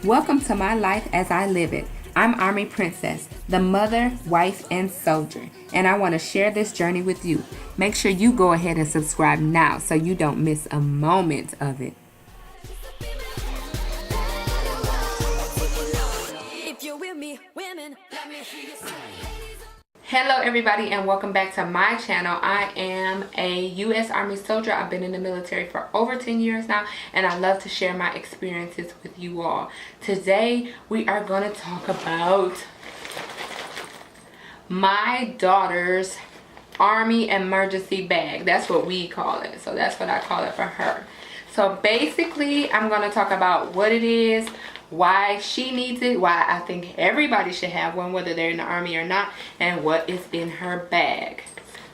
Welcome to my life as I live it. I'm Army Princess, the mother, wife, and soldier, and I want to share this journey with you. Make sure you go ahead and subscribe now so you don't miss a moment of it. Hello everybody and welcome back to my channel. I am a U.S. Army soldier. I've been in the military for over 10 years now and I love to share my experiences with you all. Today we are going to talk about my daughter's Army emergency bag. That's what we call it. So that's what I call it for her. So basically I'm going to talk about what it is, why she needs it, why I think everybody should have one, whether they're in the Army or not, and what is in her bag.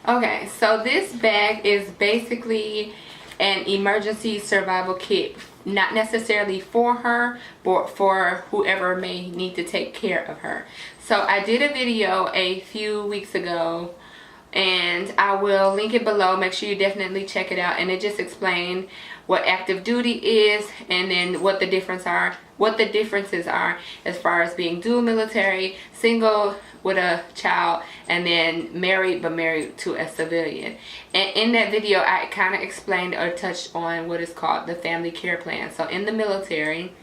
Okay, so this bag is basically an emergency survival kit, not necessarily for her, but for whoever may need to take care of her. So I did a video a few weeks ago and I will link it below. Make sure you definitely check it out, and it just explained what active duty is and then what the differences are as far as being dual military, single with a child, and then married but married to a civilian. And in that video I kind of explained or touched on what is called the family care plan. So in the military,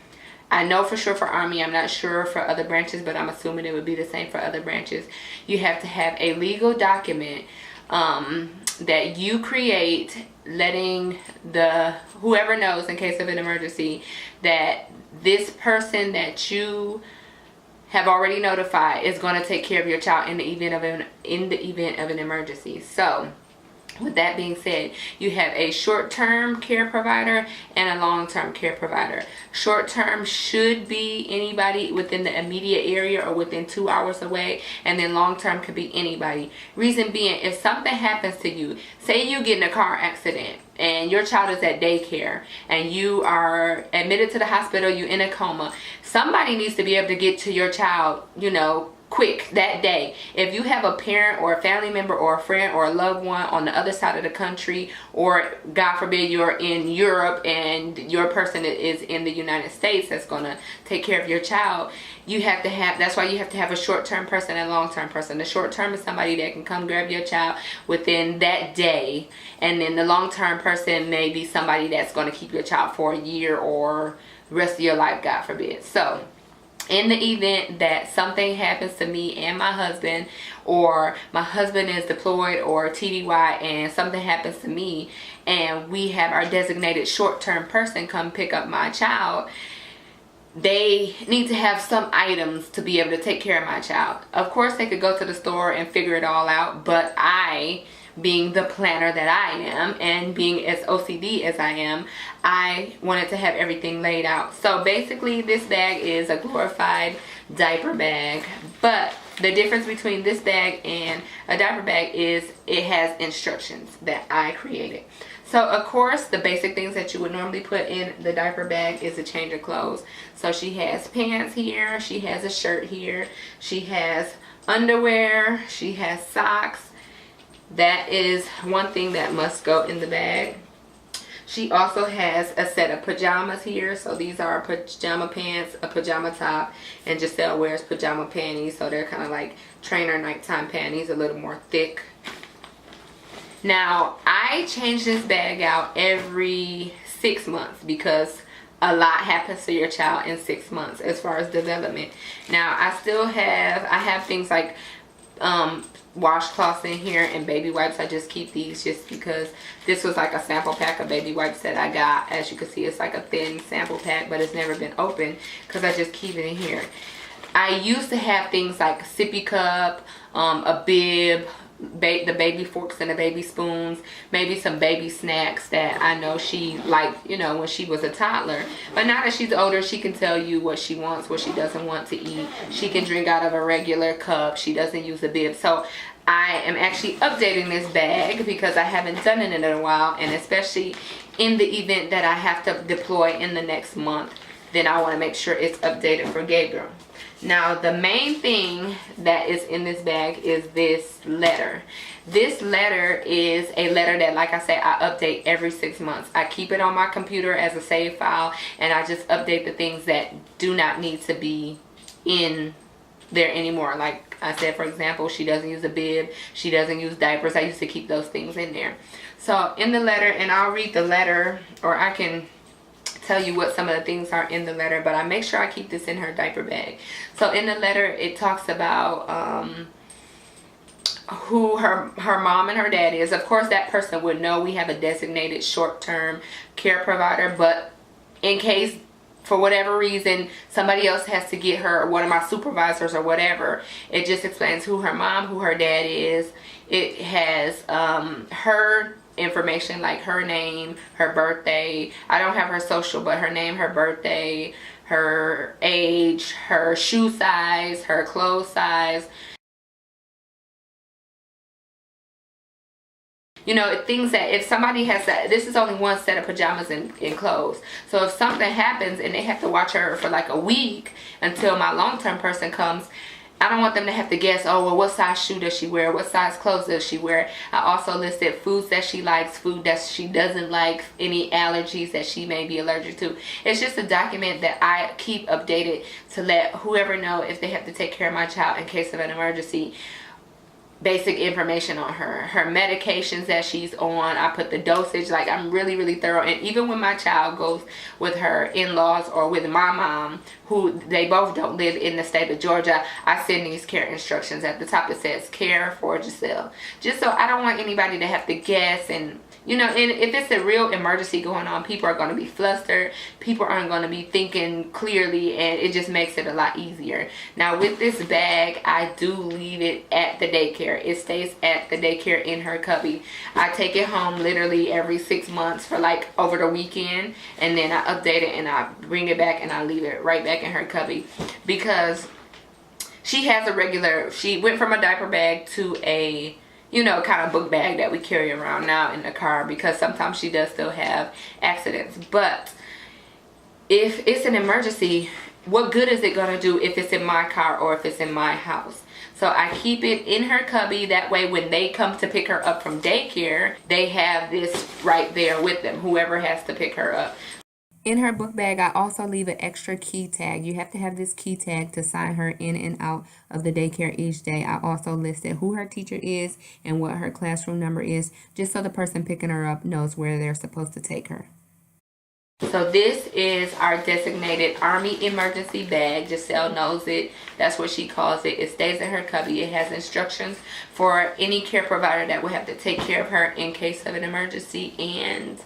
I know for sure for Army, I'm not sure for other branches, but I'm assuming it would be the same for other branches. You have to have a legal document that you create, letting whoever knows in case of an emergency that this person that you have already notified is going to take care of your child in the event of an emergency. So with that being said, you have a short-term care provider and a long-term care provider. Short-term should be anybody within the immediate area or within 2 hours away, and then long-term could be anybody. Reason being, if something happens to you, say you get in a car accident and your child is at daycare and you are admitted to the hospital, you're in a coma, somebody needs to be able to get to your child, you know, quick that day. If you have a parent or a family member or a friend or a loved one on the other side of the country, or God forbid you're in Europe and your person is in the United States that's going to take care of your child, you have to have, that's why you have to have a short-term person and a long-term person. The short-term is somebody that can come grab your child within that day, and then the long-term person may be somebody that's going to keep your child for a year or the rest of your life, God forbid. So in the event that something happens to me and my husband, or my husband is deployed or TDY and something happens to me and we have our designated short-term person come pick up my child, they need to have some items to be able to take care of my child. Of course they could go to the store and figure it all out, but I, being the planner that I am and being as OCD as I am, I wanted to have everything laid out. So basically this bag is a glorified diaper bag, but the difference between this bag and a diaper bag is it has instructions that I created. So of course the basic things that you would normally put in the diaper bag is a change of clothes. So she has pants here, she has a shirt here, she has underwear, she has socks. That is one thing that must go in the bag. She also has a set of pajamas here. So these are pajama pants, a pajama top, and Giselle wears pajama panties. So they're kind of like trainer nighttime panties, a little more thick. Now, I change this bag out every 6 months because a lot happens to your child in 6 months as far as development. Now, I have things like washcloths in here and baby wipes. I just keep these just because this was like a sample pack of baby wipes that I got. As you can see, it's like a thin sample pack, but it's never been opened because I just keep it in here. I used to have things like a sippy cup, a bib, the baby forks and the baby spoons, maybe some baby snacks that I know she liked, you know, when she was a toddler. But now that she's older, she can tell you what she wants, what she doesn't want to eat. She can drink out of a regular cup. She doesn't use a bib. So I am actually updating this bag because I haven't done it in a while, and especially in the event that I have to deploy in the next month, then I want to make sure it's updated for Gabriel. Now the main thing that is in this bag is this letter. This letter is a letter that, like I say, I update every 6 months. I keep it on my computer as a save file, and I just update the things that do not need to be in there anymore. Like I said, for example, she doesn't use a bib, she doesn't use diapers. I used to keep those things in there. So in the letter, and I'll read the letter, or I can tell you what some of the things are in the letter, but I make sure I keep this in her diaper bag. So in the letter, it talks about who her mom and her dad is. Of course, that person would know. We have a designated short-term care provider, but in case for whatever reason somebody else has to get her, or one of my supervisors or whatever, it just explains who her mom, who her dad is. It has her information, like her name, her birthday. I don't have her social, but her name, her birthday, her age, her shoe size, her clothes size. You know, things that if somebody has that, this is only one set of pajamas and clothes. So if something happens and they have to watch her for like a week until my long-term person comes, I don't want them to have to guess, oh, well, what size shoe does she wear? What size clothes does she wear? I also listed foods that she likes, food that she doesn't like, any allergies that she may be allergic to. It's just a document that I keep updated to let whoever know if they have to take care of my child in case of an emergency. Basic information on her medications that she's on. I put the dosage. Like, I'm really thorough. And even when my child goes with her in-laws or with my mom, who they both don't live in the state of Georgia, I send these care instructions. At the top it says care for Giselle, just so I don't want anybody to have to guess. And you know, and if it's a real emergency going on, people are going to be flustered, people aren't going to be thinking clearly, and it just makes it a lot easier. Now with this bag, I do leave it at the daycare. It stays at the daycare in her cubby. I take it home literally every 6 months for like over the weekend, and then I update it and I bring it back and I leave it right back in her cubby, because she has a regular, she went from a diaper bag to a, you know, kind of book bag that we carry around now in the car, because sometimes she does still have accidents. But if it's an emergency, what good is it going to do if it's in my car or if it's in my house? So I keep it in her cubby. That way when they come to pick her up from daycare, they have this right there with them, whoever has to pick her up. In her book bag, I also leave an extra key tag. You have to have this key tag to sign her in and out of the daycare each day. I also listed who her teacher is and what her classroom number is, just so the person picking her up knows where they're supposed to take her. So this is our designated Army emergency bag. Giselle knows it. That's what she calls it. It stays in her cubby. It has instructions for any care provider that will have to take care of her in case of an emergency, and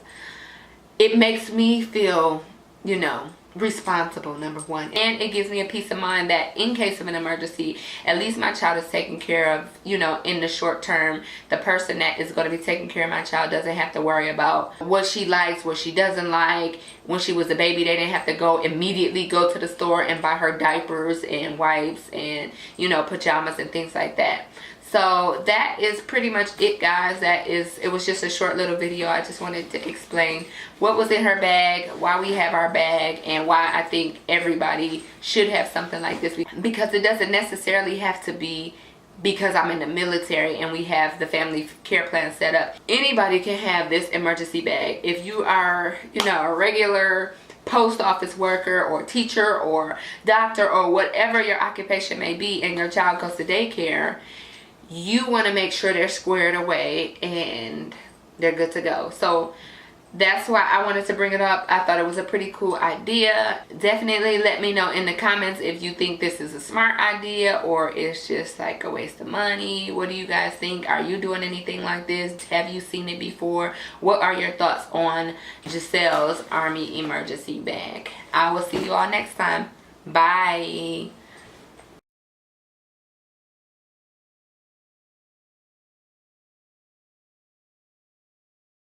it makes me feel, you know, responsible, number one. And it gives me a peace of mind that in case of an emergency, at least my child is taken care of, you know, in the short term. The person that is going to be taking care of my child doesn't have to worry about what she likes, what she doesn't like. When she was a baby, they didn't have to immediately go to the store and buy her diapers and wipes and, you know, pajamas and things like that. So that is pretty much it, guys. It was just a short little video. I just wanted to explain what was in her bag, why we have our bag, and why I think everybody should have something like this, because it doesn't necessarily have to be because I'm in the military and we have the family care plan set up. Anybody can have this emergency bag. If you are, you know, a regular post office worker or teacher or doctor or whatever your occupation may be, and your child goes to daycare, you want to make sure they're squared away and they're good to go. So that's why I wanted to bring it up. I thought it was a pretty cool idea. Definitely let me know in the comments if you think this is a smart idea or it's just like a waste of money. What do you guys think? Are you doing anything like this? Have you seen it before? What are your thoughts on Giselle's Army emergency bag? I will see you all next time. Bye.